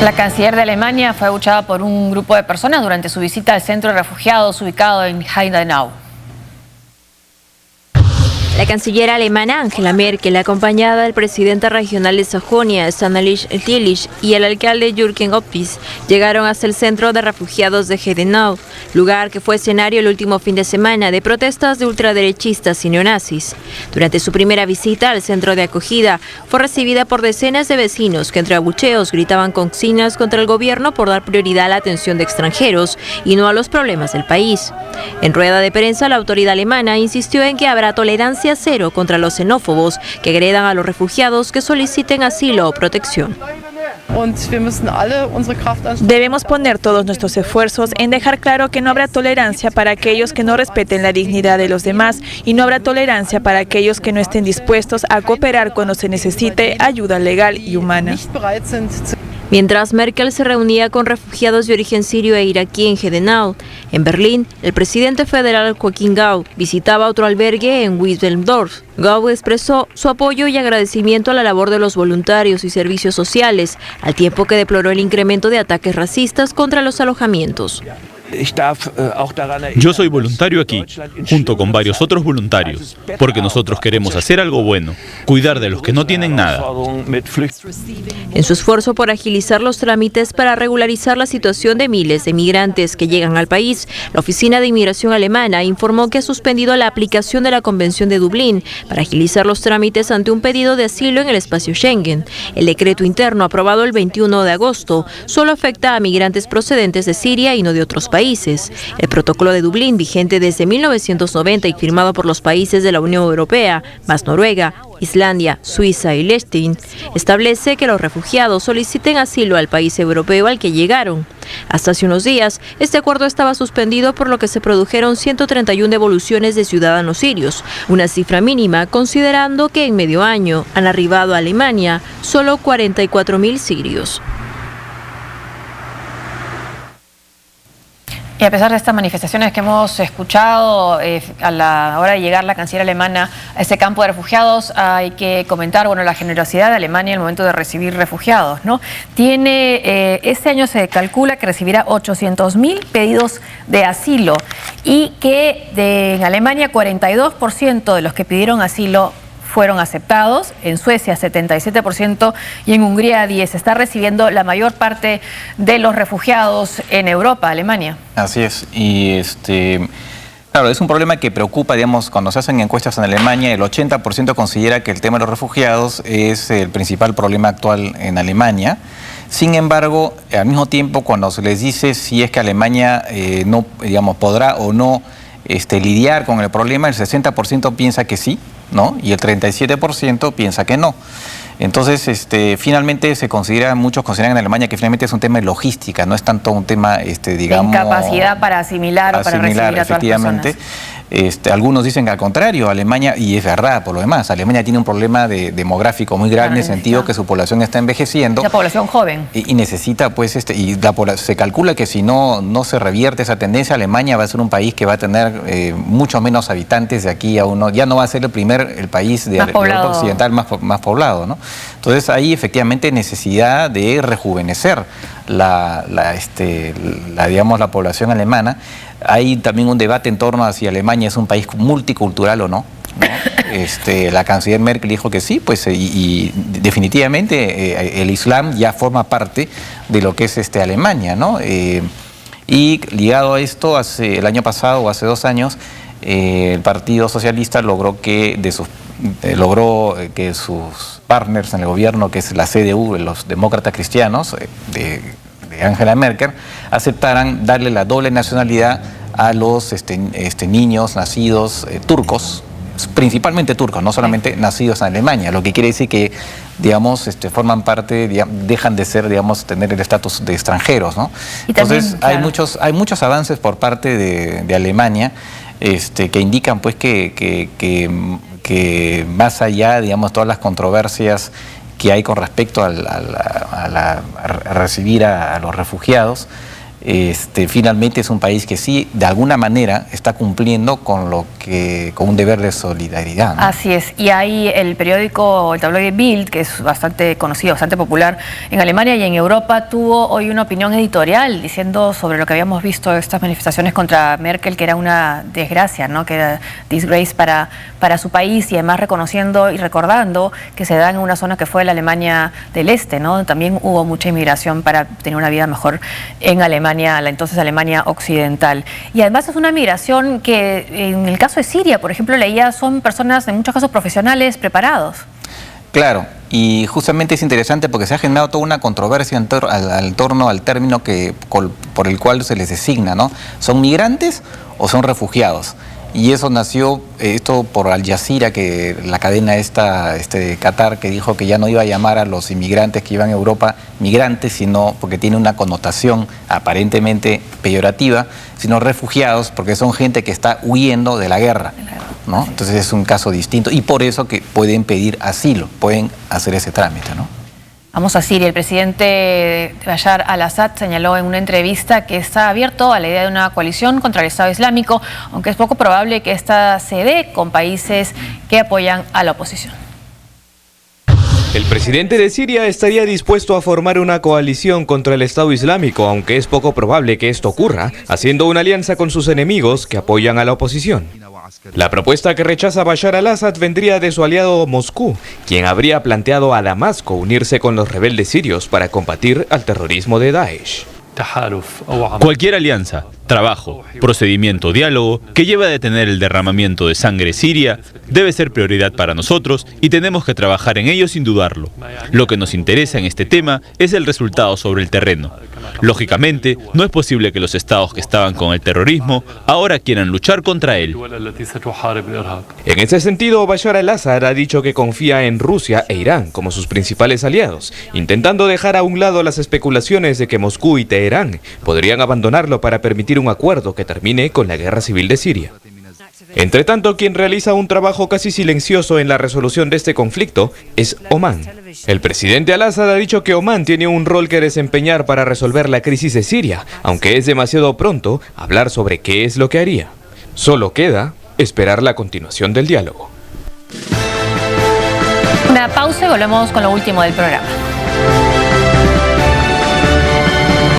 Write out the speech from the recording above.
La canciller de Alemania fue abucheada por un grupo de personas durante su visita al centro de refugiados ubicado en Heidenau. La canciller alemana Angela Merkel, acompañada del presidente regional de Sajonia, Stanley Tillich, y el alcalde Jürgen Oppis, llegaron hasta el centro de refugiados de Heidenau, lugar que fue escenario el último fin de semana de protestas de ultraderechistas y neonazis. Durante su primera visita al centro de acogida, fue recibida por decenas de vecinos que entre abucheos gritaban consignas contra el gobierno por dar prioridad a la atención de extranjeros y no a los problemas del país. En rueda de prensa, la autoridad alemana insistió en que habrá tolerancia cero contra los xenófobos que agredan a los refugiados que soliciten asilo o protección. Debemos poner todos nuestros esfuerzos en dejar claro que no habrá tolerancia para aquellos que no respeten la dignidad de los demás y no habrá tolerancia para aquellos que no estén dispuestos a cooperar cuando se necesite ayuda legal y humana. Mientras Merkel se reunía con refugiados de origen sirio e iraquí en Heidenau, en Berlín, el presidente federal Joachim Gauck visitaba otro albergue en Wilhelmsdorf. Gauck expresó su apoyo y agradecimiento a la labor de los voluntarios y servicios sociales, al tiempo que deploró el incremento de ataques racistas contra los alojamientos. Yo soy voluntario aquí, junto con varios otros voluntarios, porque nosotros queremos hacer algo bueno, cuidar de los que no tienen nada. En su esfuerzo por agilizar los trámites para regularizar la situación de miles de migrantes que llegan al país, la Oficina de Inmigración alemana informó que ha suspendido la aplicación de la Convención de Dublín para agilizar los trámites ante un pedido de asilo en el espacio Schengen. El decreto interno aprobado el 21 de agosto solo afecta a migrantes procedentes de Siria y no de otros países. El protocolo de Dublín, vigente desde 1990 y firmado por los países de la Unión Europea, más Noruega, Islandia, Suiza y Liechtenstein, establece que los refugiados soliciten asilo al país europeo al que llegaron. Hasta hace unos días, este acuerdo estaba suspendido, por lo que se produjeron 131 devoluciones de ciudadanos sirios, una cifra mínima considerando que en medio año han arribado a Alemania solo 44.000 sirios. Y a pesar de estas manifestaciones que hemos escuchado, a la hora de llegar la canciller alemana a ese campo de refugiados, hay que comentar, bueno, la generosidad de Alemania en el momento de recibir refugiados, ¿no? Este año se calcula que recibirá 800.000 pedidos de asilo y que en Alemania 42% de los que pidieron asilo fueron aceptados, en Suecia 77% y en Hungría 10%. Está recibiendo la mayor parte de los refugiados en Europa, Alemania. Así es, y claro, es un problema que preocupa, digamos, cuando se hacen encuestas en Alemania, el 80% considera que el tema de los refugiados es el principal problema actual en Alemania. Sin embargo, al mismo tiempo, cuando se les dice si es que Alemania no, digamos, podrá o no lidiar con el problema, el 60% piensa que sí, ¿no? Y el 37% piensa que no. Entonces, finalmente muchos consideran en Alemania que finalmente es un tema de logística, no es tanto un tema, digamos... incapacidad para asimilar o para recibir a todas las personas. Algunos dicen que al contrario, Alemania, y es verdad por lo demás, Alemania tiene un problema demográfico muy grave en el sentido que su población está envejeciendo. La población joven. Y necesita, pues, se calcula que si no se revierte esa tendencia, Alemania va a ser un país que va a tener mucho menos habitantes de aquí a ya no va a ser el país de Europa Occidental más poblado, ¿no? Entonces hay efectivamente necesidad de rejuvenecer digamos, la población alemana. Hay también un debate en torno a si Alemania es un país multicultural o no. La canciller Merkel dijo que sí, pues, y definitivamente el Islam ya forma parte de lo que es Alemania, ¿no? Y ligado a esto, el año pasado o hace 2 años, el Partido Socialista logró que sus partners en el gobierno, que es la CDU, los demócratas cristianos, de Angela Merkel, aceptaran darle la doble nacionalidad a los niños nacidos turcos, principalmente turcos, no solamente nacidos en Alemania, lo que quiere decir que, digamos, forman parte, dejan de ser, digamos, tener el estatus de extranjeros, ¿no? Entonces, claro, hay muchos avances por parte de Alemania que indican, pues, que más allá, digamos, todas las controversias que hay con respecto a recibir a los refugiados, finalmente es un país que sí, de alguna manera, está cumpliendo con un deber de solidaridad, ¿no? Así es. Y hay el periódico, el tabloide Bild, que es bastante conocido, bastante popular en Alemania y en Europa, tuvo hoy una opinión editorial diciendo sobre lo que habíamos visto, estas manifestaciones contra Merkel, que era una desgracia, ¿no? Que era disgrace para su país, y además reconociendo y recordando que se da en una zona que fue la Alemania del Este, ¿no? También hubo mucha inmigración para tener una vida mejor en Alemania, la entonces Alemania occidental. Y además es una migración que en el caso de Siria, por ejemplo, leía, son personas en muchos casos profesionales preparados. Claro, y justamente es interesante porque se ha generado toda una controversia en torno al término por el cual se les designa, ¿no? ¿Son migrantes o son refugiados? Y eso nació, esto por Al Jazeera, que la cadena de Qatar, que dijo que ya no iba a llamar a los inmigrantes que iban a Europa migrantes, sino porque tiene una connotación aparentemente peyorativa, sino refugiados, porque son gente que está huyendo de la guerra, ¿no? Entonces es un caso distinto y por eso que pueden pedir asilo, pueden hacer ese trámite, ¿no? Vamos a Siria. El presidente Bashar al-Assad señaló en una entrevista que está abierto a la idea de una coalición contra el Estado Islámico, aunque es poco probable que esta se dé con países que apoyan a la oposición. El presidente de Siria estaría dispuesto a formar una coalición contra el Estado Islámico, aunque es poco probable que esto ocurra, haciendo una alianza con sus enemigos que apoyan a la oposición. La propuesta que rechaza Bashar al-Assad vendría de su aliado Moscú, quien habría planteado a Damasco unirse con los rebeldes sirios para combatir al terrorismo de Daesh. Cualquier alianza, trabajo, procedimiento, diálogo que lleve a detener el derramamiento de sangre siria debe ser prioridad para nosotros y tenemos que trabajar en ello sin dudarlo. Lo que nos interesa en este tema es el resultado sobre el terreno. Lógicamente, no es posible que los estados que estaban con el terrorismo ahora quieran luchar contra él. En ese sentido, Bashar al-Assad ha dicho que confía en Rusia e Irán como sus principales aliados, intentando dejar a un lado las especulaciones de que Moscú y Teherán podrían abandonarlo para permitir un acuerdo que termine con la guerra civil de Siria. Entre tanto, quien realiza un trabajo casi silencioso en la resolución de este conflicto es Omán. El presidente al-Assad ha dicho que Omán tiene un rol que desempeñar para resolver la crisis de Siria, aunque es demasiado pronto hablar sobre qué es lo que haría. Solo queda esperar la continuación del diálogo. Una pausa y volvemos con lo último del programa.